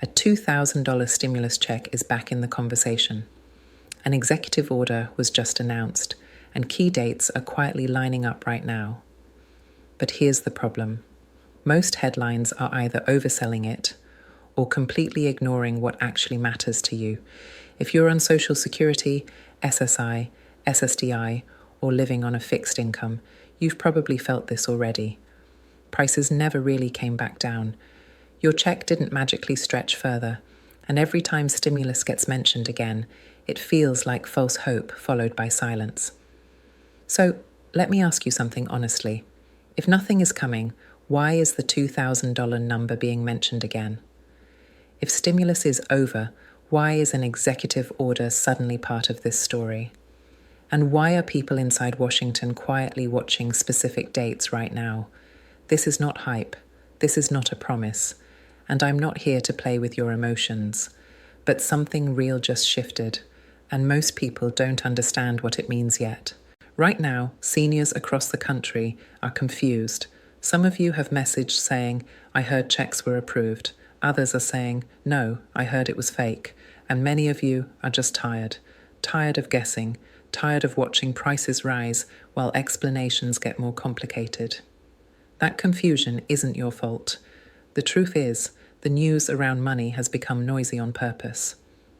A $2,000 stimulus check is back in the conversation. An executive order was just announced, and key dates are quietly lining up right now. But here's the problem. Most headlines are either overselling it or completely ignoring what actually matters to you. If you're on Social Security, SSI, SSDI, or living on a fixed income, you've probably felt this already. Prices never really came back down. Your check didn't magically stretch further, and every time stimulus gets mentioned again, it feels like false hope followed by silence. So, let me ask you something honestly. If nothing is coming, why is the $2,000 number being mentioned again? If stimulus is over, why is an executive order suddenly part of this story? And why are people inside Washington quietly watching specific dates right now? This is not hype. This is not a promise. And I'm not here to play with your emotions. But something real just shifted, and most people don't understand what it means yet. Right now, seniors across the country are confused. Some of you have messaged saying, "I heard checks were approved." Others are saying, "No, I heard it was fake." And many of you are just tired of guessing, tired of watching prices rise while explanations get more complicated. That confusion isn't your fault. The truth is, the news around money has become noisy on purpose.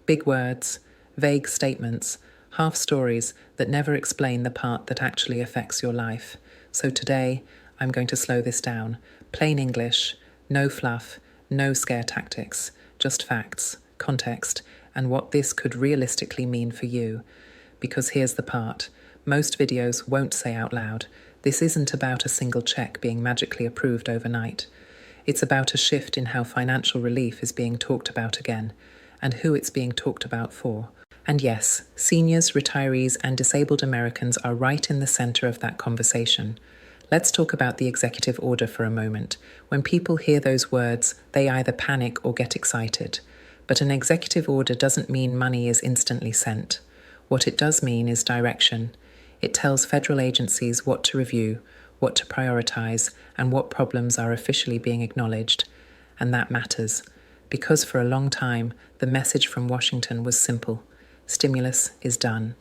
Big words, vague statements, half stories that never explain the part that actually affects your life. So today, I'm going to slow this down. Plain English, no fluff, no scare tactics, just facts, context, and what this could realistically mean for you. Because here's the part. Most videos won't say out loud, this isn't about a single check being magically approved overnight. It's about a shift in how financial relief is being talked about again, and who it's being talked about for. And yes, seniors, retirees, and disabled Americans are right in the center of that conversation. Let's talk about the executive order for a moment. When people hear those words, they either panic or get excited. But an executive order doesn't mean money is instantly sent. What it does mean is direction. It tells federal agencies what to review, what to prioritize, and what problems are officially being acknowledged. And that matters, because for a long time, the message from Washington was simple. Stimulus is done.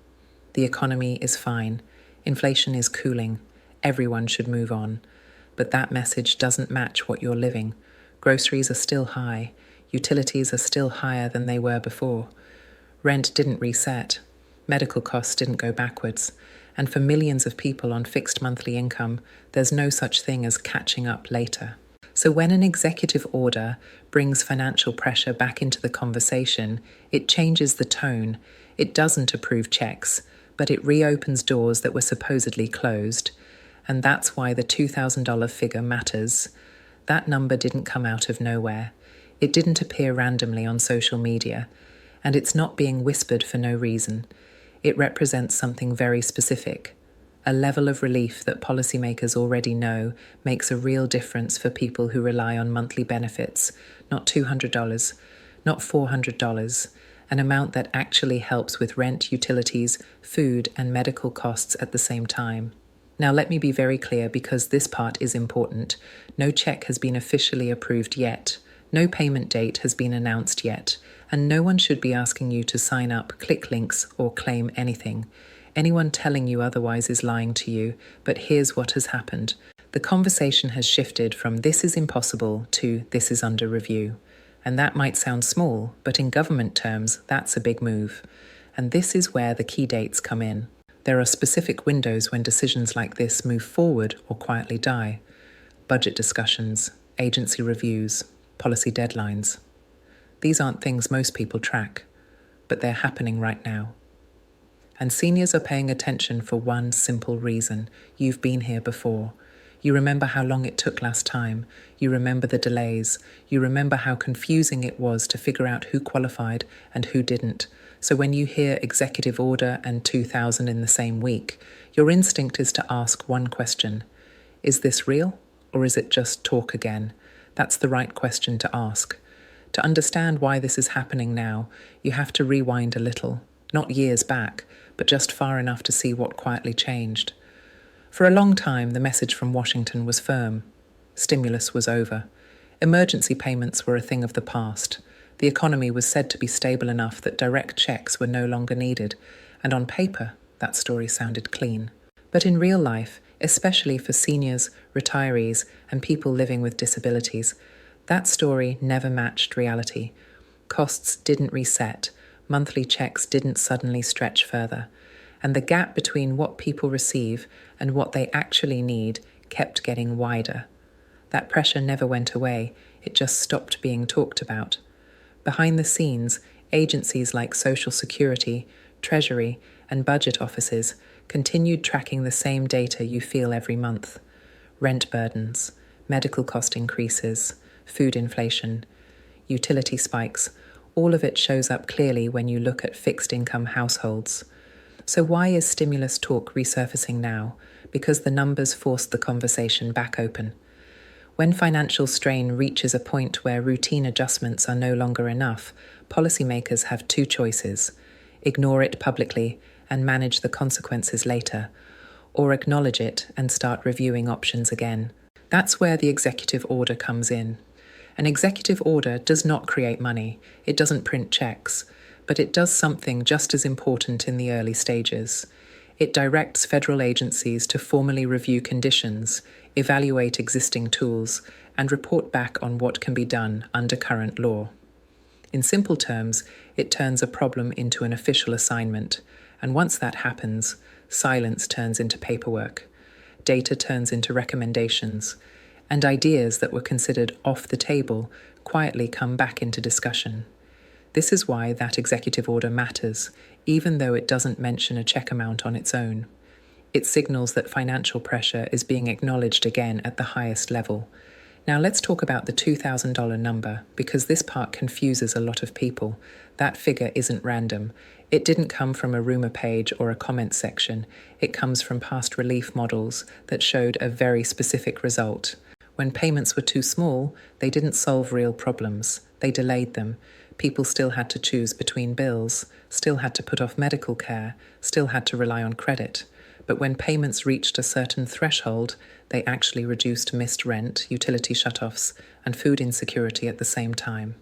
The economy is fine. Inflation is cooling. Everyone should move on. But that message doesn't match what you're living. Groceries are still high. Utilities are still higher than they were before. Rent didn't reset. Medical costs didn't go backwards. And for millions of people on fixed monthly income, there's no such thing as catching up later. So when an executive order brings financial pressure back into the conversation, it changes the tone. It doesn't approve checks, but it reopens doors that were supposedly closed. And that's why the $2,000 figure matters. That number didn't come out of nowhere. It didn't appear randomly on social media. And it's not being whispered for no reason. It represents something very specific. A level of relief that policymakers already know makes a real difference for people who rely on monthly benefits, not $200, not $400, an amount that actually helps with rent, utilities, food, and medical costs at the same time. Now let me be very clear because this part is important. No check has been officially approved yet. No payment date has been announced yet. And no one should be asking you to sign up, click links, or claim anything. Anyone telling you otherwise is lying to you, but here's what has happened. The conversation has shifted from "this is impossible" to "this is under review." And that might sound small, but in government terms, that's a big move. And this is where the key dates come in. There are specific windows when decisions like this move forward or quietly die. Budget discussions, agency reviews, policy deadlines. These aren't things most people track, but they're happening right now. And seniors are paying attention for one simple reason. You've been here before. You remember how long it took last time. You remember the delays. You remember how confusing it was to figure out who qualified and who didn't. So when you hear executive order and 2,000 in the same week, your instinct is to ask one question. Is this real, or is it just talk again? That's the right question to ask. To understand why this is happening now, you have to rewind a little, not years back, but just far enough to see what quietly changed. For a long time, the message from Washington was firm. Stimulus was over. Emergency payments were a thing of the past. The economy was said to be stable enough that direct checks were no longer needed, and on paper, that story sounded clean. But in real life, especially for seniors, retirees, and people living with disabilities, that story never matched reality. Costs didn't reset, monthly checks didn't suddenly stretch further, and the gap between what people receive and what they actually need kept getting wider. That pressure never went away, it just stopped being talked about. Behind the scenes, agencies like Social Security, Treasury, and budget offices continued tracking the same data you feel every month: rent burdens, medical cost increases, food inflation, utility spikes. All of it shows up clearly when you look at fixed income households. So why is stimulus talk resurfacing now? Because the numbers forced the conversation back open. When financial strain reaches a point where routine adjustments are no longer enough, policymakers have two choices: ignore it publicly and manage the consequences later, or acknowledge it and start reviewing options again. That's where the executive order comes in. An executive order does not create money, it doesn't print checks, but it does something just as important in the early stages. It directs federal agencies to formally review conditions, evaluate existing tools, and report back on what can be done under current law. In simple terms, it turns a problem into an official assignment, and once that happens, silence turns into paperwork, data turns into recommendations, and ideas that were considered off the table quietly come back into discussion. This is why that executive order matters, even though it doesn't mention a check amount on its own. It signals that financial pressure is being acknowledged again at the highest level. Now let's talk about the $2,000 number, because this part confuses a lot of people. That figure isn't random. It didn't come from a rumor page or a comment section. It comes from past relief models that showed a very specific result. When payments were too small, they didn't solve real problems. They delayed them. People still had to choose between bills, still had to put off medical care, still had to rely on credit. But when payments reached a certain threshold, they actually reduced missed rent, utility shutoffs, and food insecurity at the same time.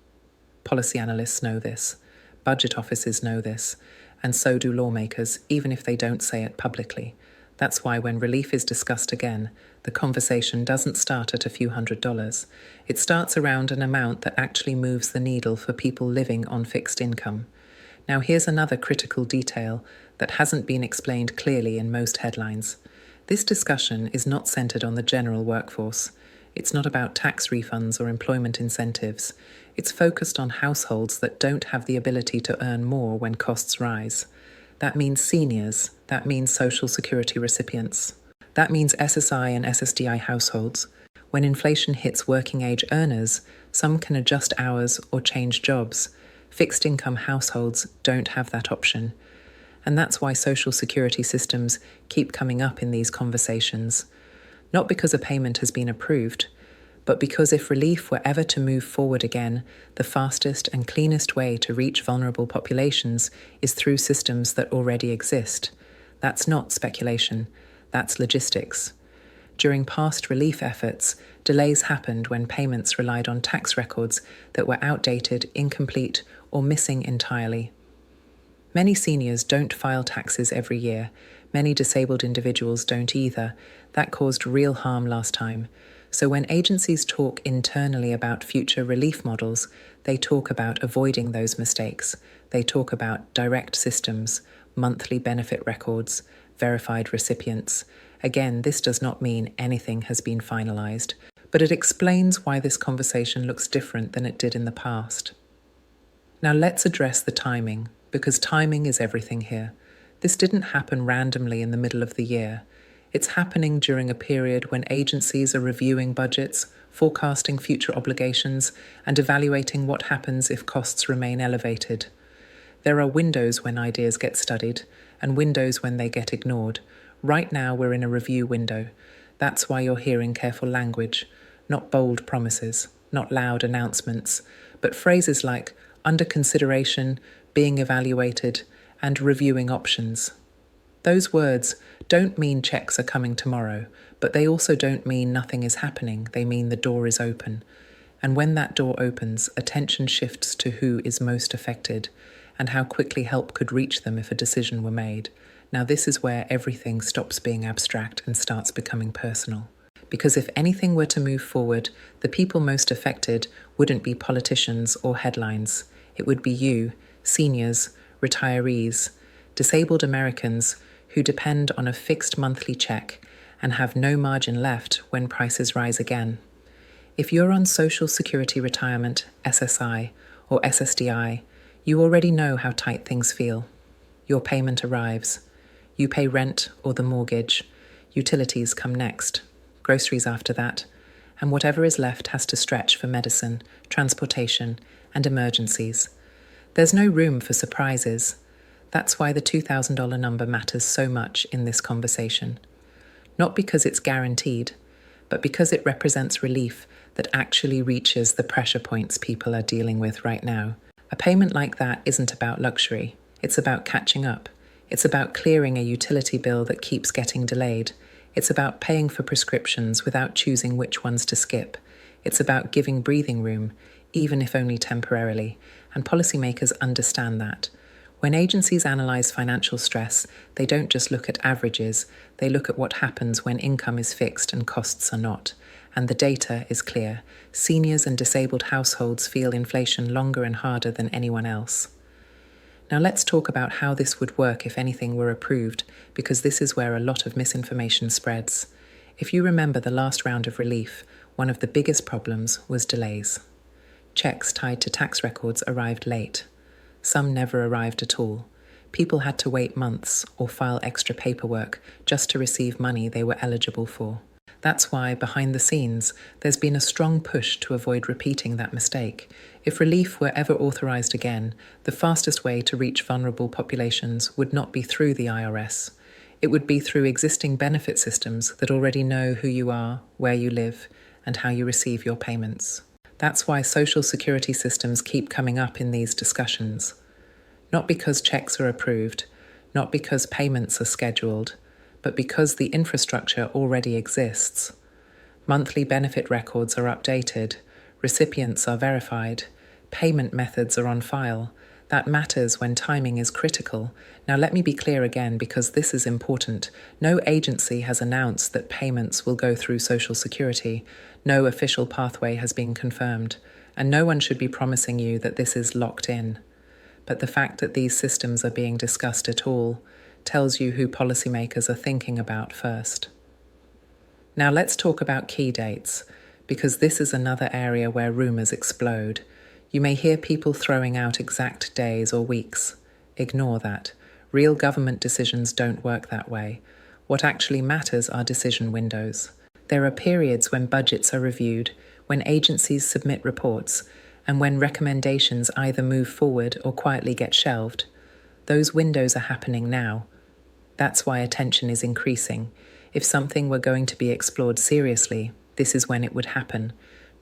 Policy analysts know this. Budget offices know this. And so do lawmakers, even if they don't say it publicly. That's why when relief is discussed again, the conversation doesn't start at a few $100s. It starts around an amount that actually moves the needle for people living on fixed income. Now here's another critical detail that hasn't been explained clearly in most headlines. This discussion is not centered on the general workforce. It's not about tax refunds or employment incentives. It's focused on households that don't have the ability to earn more when costs rise. That means seniors. That means Social Security recipients. That means SSI and SSDI households. When inflation hits working-age earners, some can adjust hours or change jobs. Fixed-income households don't have that option. And that's why Social Security systems keep coming up in these conversations. Not because a payment has been approved, but because if relief were ever to move forward again, the fastest and cleanest way to reach vulnerable populations is through systems that already exist. That's not speculation, that's logistics. During past relief efforts, delays happened when payments relied on tax records that were outdated, incomplete, or missing entirely. Many seniors don't file taxes every year. Many disabled individuals don't either. That caused real harm last time. So when agencies talk internally about future relief models, they talk about avoiding those mistakes. They talk about direct systems, monthly benefit records, verified recipients. Again, this does not mean anything has been finalized, but it explains why this conversation looks different than it did in the past. Now let's address the timing, because timing is everything here. This didn't happen randomly in the middle of the year. It's happening during a period when agencies are reviewing budgets, forecasting future obligations, and evaluating what happens if costs remain elevated. There are windows when ideas get studied, and windows when they get ignored. Right now we're in a review window. That's why you're hearing careful language, not bold promises, not loud announcements, but phrases like under consideration, being evaluated, and reviewing options. Those words don't mean checks are coming tomorrow, but they also don't mean nothing is happening. They mean the door is open. And when that door opens, attention shifts to who is most affected and how quickly help could reach them if a decision were made. Now, this is where everything stops being abstract and starts becoming personal. Because if anything were to move forward, the people most affected wouldn't be politicians or headlines. It would be you, seniors, retirees, disabled Americans who depend on a fixed monthly check and have no margin left when prices rise again. If you're on Social Security Retirement, SSI, or SSDI, you already know how tight things feel. Your payment arrives. You pay rent or the mortgage. Utilities come next. Groceries after that. And whatever is left has to stretch for medicine, transportation, and emergencies. There's no room for surprises. That's why the $2,000 number matters so much in this conversation. Not because it's guaranteed, but because it represents relief that actually reaches the pressure points people are dealing with right now. A payment like that isn't about luxury. It's about catching up. It's about clearing a utility bill that keeps getting delayed. It's about paying for prescriptions without choosing which ones to skip. It's about giving breathing room, even if only temporarily, and policymakers understand that. When agencies analyze financial stress, they don't just look at averages, they look at what happens when income is fixed and costs are not. And the data is clear. Seniors and disabled households feel inflation longer and harder than anyone else. Now let's talk about how this would work if anything were approved, because this is where a lot of misinformation spreads. If you remember the last round of relief, one of the biggest problems was delays. Checks tied to tax records arrived late. Some never arrived at all. People had to wait months or file extra paperwork just to receive money they were eligible for. That's why, behind the scenes, there's been a strong push to avoid repeating that mistake. If relief were ever authorized again, the fastest way to reach vulnerable populations would not be through the IRS. It would be through existing benefit systems that already know who you are, where you live, and how you receive your payments. That's why social security systems keep coming up in these discussions. Not because checks are approved, not because payments are scheduled, but because the infrastructure already exists. Monthly benefit records are updated, recipients are verified, payment methods are on file. That matters when timing is critical. Now let me be clear again, because this is important. No agency has announced that payments will go through Social Security. No official pathway has been confirmed, and no one should be promising you that this is locked in. But the fact that these systems are being discussed at all tells you who policymakers are thinking about first. Now let's talk about key dates, because this is another area where rumors explode. You may hear people throwing out exact days or weeks. Ignore that. Real government decisions don't work that way. What actually matters are decision windows. There are periods when budgets are reviewed, when agencies submit reports, and when recommendations either move forward or quietly get shelved. Those windows are happening now. That's why attention is increasing. If something were going to be explored seriously, this is when it would happen,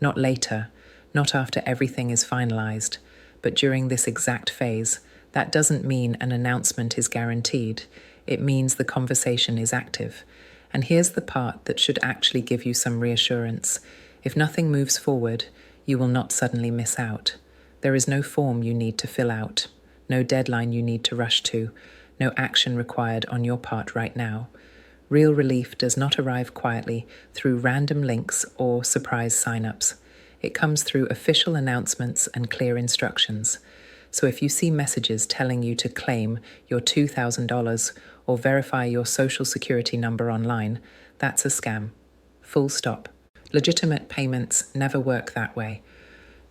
not later, not after everything is finalized, but during this exact phase. That doesn't mean an announcement is guaranteed. It means the conversation is active. And here's the part that should actually give you some reassurance. If nothing moves forward, you will not suddenly miss out. There is no form you need to fill out, no deadline you need to rush to, no action required on your part right now. Real relief does not arrive quietly through random links or surprise signups. It comes through official announcements and clear instructions. So if you see messages telling you to claim your $2,000 or verify your social security number online, that's a scam. Full stop. Legitimate payments never work that way.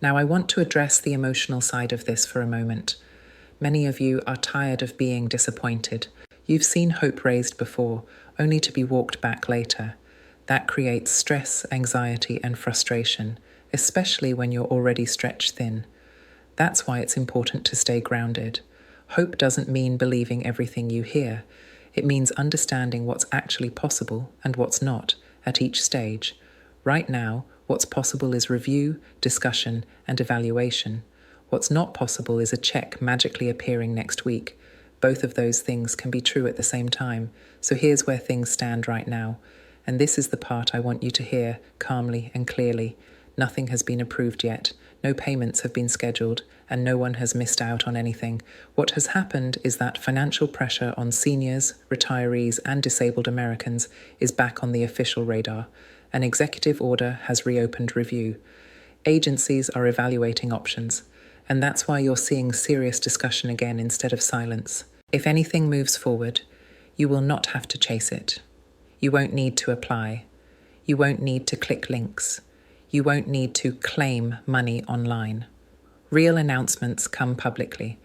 Now I want to address the emotional side of this for a moment. Many of you are tired of being disappointed. You've seen hope raised before, only to be walked back later. That creates stress, anxiety, and frustration, especially when you're already stretched thin. That's why it's important to stay grounded. Hope doesn't mean believing everything you hear. It means understanding what's actually possible and what's not at each stage. Right now, what's possible is review, discussion, and evaluation. What's not possible is a check magically appearing next week. Both of those things can be true at the same time. So here's where things stand right now. And this is the part I want you to hear calmly and clearly. Nothing has been approved yet, no payments have been scheduled, and no one has missed out on anything. What has happened is that financial pressure on seniors, retirees, and disabled Americans is back on the official radar. An executive order has reopened review. Agencies are evaluating options, and that's why you're seeing serious discussion again instead of silence. If anything moves forward, you will not have to chase it. You won't need to apply. You won't need to click links. You won't need to claim money online. Real announcements come publicly.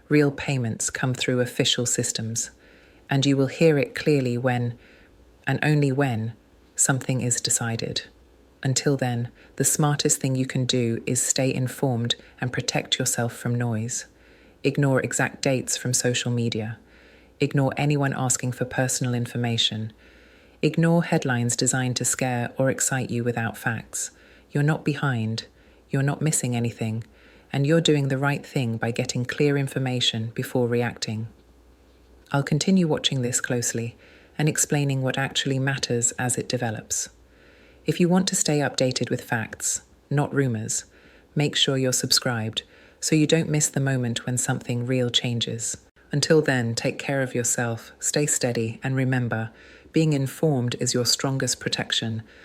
Real payments come through official systems. And you will hear it clearly when, and only when, something is decided. Until then, the smartest thing you can do is stay informed and protect yourself from noise. Ignore exact dates from social media. Ignore anyone asking for personal information. Ignore headlines designed to scare or excite you without facts. You're not behind, you're not missing anything, and you're doing the right thing by getting clear information before reacting. I'll continue watching this closely and explaining what actually matters as it develops. If you want to stay updated with facts, not rumors, make sure you're subscribed so you don't miss the moment when something real changes. Until then, take care of yourself, stay steady, and remember, being informed is your strongest protection.